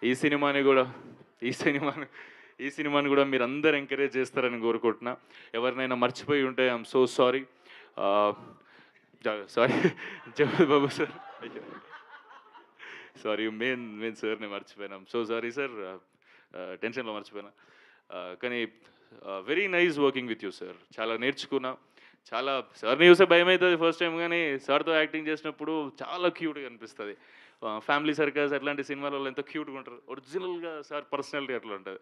ఈ సినిమాని కూడా ఈ సినిమాని ఈ సినిమాని కూడా మీరందరూ ఎంకరేజ్ చేస్తారని కోరుకుంటున్నా. ఎవరినైనా మర్చిపోయి ఉంటే I'm so sorry. Sorry Jagapathi Babu sir, sorry main సార్ని మర్చిపోయినాం. సో సారీ సార్, టెన్షన్లో మర్చిపోయినా. కానీ very nice working with you sir. చాలా నేర్చుకున్నా. చాలా సార్ని చూసే భయం అవుతుంది ఫస్ట్ టైం, కానీ సార్తో యాక్టింగ్ చేసినప్పుడు చాలా క్యూట్గా అనిపిస్తుంది. ఫ్యామిలీ సర్కస్ అట్లాంటి సినిమాలలో ఎంతో క్యూట్గా ఉంటారు. ఒరిజినల్గా సార్ పర్సనాలిటీ అట్లా ఉంటుంది.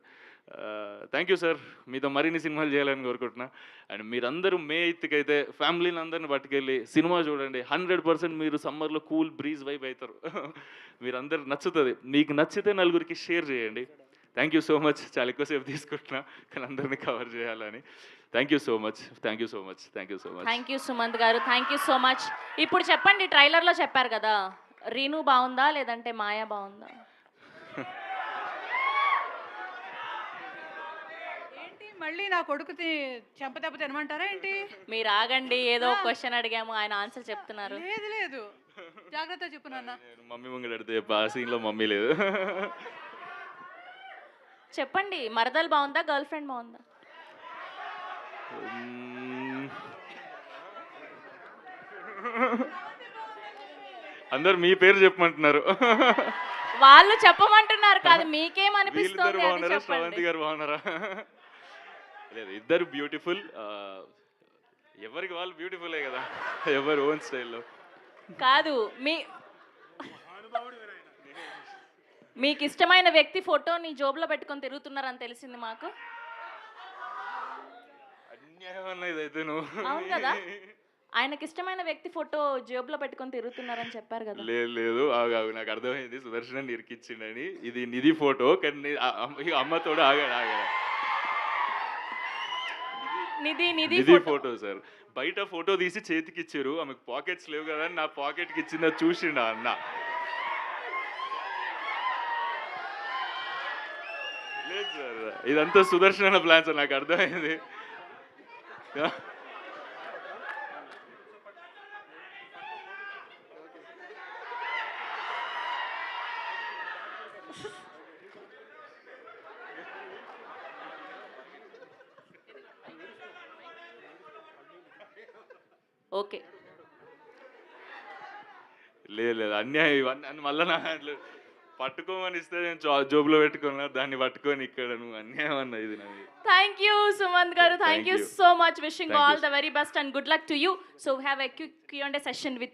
Thank you sir. మీతో మరిన్ని సినిమాలు చేయాలని కోరుకుంటున్నా. అండ్ మీరందరూ మే 8కి అయితే ఫ్యామిలీని అందరిని పట్టుకెళ్ళి సినిమా చూడండి. 100% మీరు సమ్మర్లో కూల్ బ్రీజ్ వైబ్ అవుతారు. మీరందరూ నచ్చుతుంది. మీకు నచ్చితే నలుగురికి షేర్ చేయండి. Thank you so much. చాలా ఎక్కువసేపు తీసుకుంటున్నా, కానీ అందరినీ కవర్ చేయాలని. Thank you so much. Thank you so much. Thank you so much. Thank you Sumanth గారు, థ్యాంక్ యూ సో మచ్. ఇప్పుడు చెప్పండి, ట్రైలర్లో చెప్పారు కదా, రీను బాగుందా లేదంటే మాయా బాగుందా? ఏంటి మళ్ళీ నా కొడుకుని చెంపదెబ్బ తినమంటారా ఏంటి? మీరు ఆగండి, ఏదో క్వశ్చన్ అడిగాము, ఆయన ఆన్సర్ చెప్తున్నారు. లేదు లేదు, జాగ్రత్త చెప్పు నాన్న. మమ్మీ ముంగడు అడితే ఆ సీన్లో మమ్మీ లేదు. చెప్పండి, మరదలు బాగుందా గర్ల్ ఫ్రెండ్ బాగుందా? అందరు మీ పేరు చెప్పమంటున్నారు. వాళ్ళు చెప్పమంటున్నారు కాదు, మీకేమనిపిస్తుంది అది బాగున్నారా, చెప్పండి. శ్రవంతి గారు బాగున్నారా? లేదు, ఇద్దరు బ్యూటిఫుల్. ఎవరికి వాళ్ళు బ్యూటిఫుల్లే కదా, ఎవరు ఓన్ స్టైల్లో. కాదు, మీకు ఇష్టమైన వ్యక్తి ఫోటోని జోబులో పెట్టుకొని తిరుగుతున్నారని తెలిసింది మాకు. అన్యాయం అన్న ఇదైతే నువ్వు. అవును కదా, ఆయనకి ఇష్టమైన వ్యక్తి ఫోటో జేబులో పెట్టుకొని తిరుగుతున్నారని చెప్పారు కదా. లేదు లేదు, ఆగు, నాకు అర్థమైంది. సుదర్శన్ ఇరికిచ్చిండని. ఇది నిధి ఫోటో, కానీ అమ్మతోడు ఆగాడు. నిధి ఫోటో సార్. బయట ఫోటో తీసి చేతికి ఇచ్చారు. ఆమెకు పాకెట్స్ లేవు కదా అని నా పాకెట్కి ఇచ్చిందా చూసిండా అన్న. లేదు సార్, ఇదంతా సుదర్శన ప్లాన్ సార్, నాకు అర్థమైంది. ఓకే, లేదు అన్యాయం ఇవన్నీ. మళ్ళీ నా దాంట్లో పట్టుకోమని ఇస్తే నేను జోబులో పెట్టుకున్నా, దాన్ని పట్టుకొని ఇక్కడ నువ్వు అన్యాయం అన్న ఇది నాది. థ్యాంక్ యూ సుమంత్ గారు, thank you so much. Wishing all the very best and good luck to you. So have a quick Q&A session with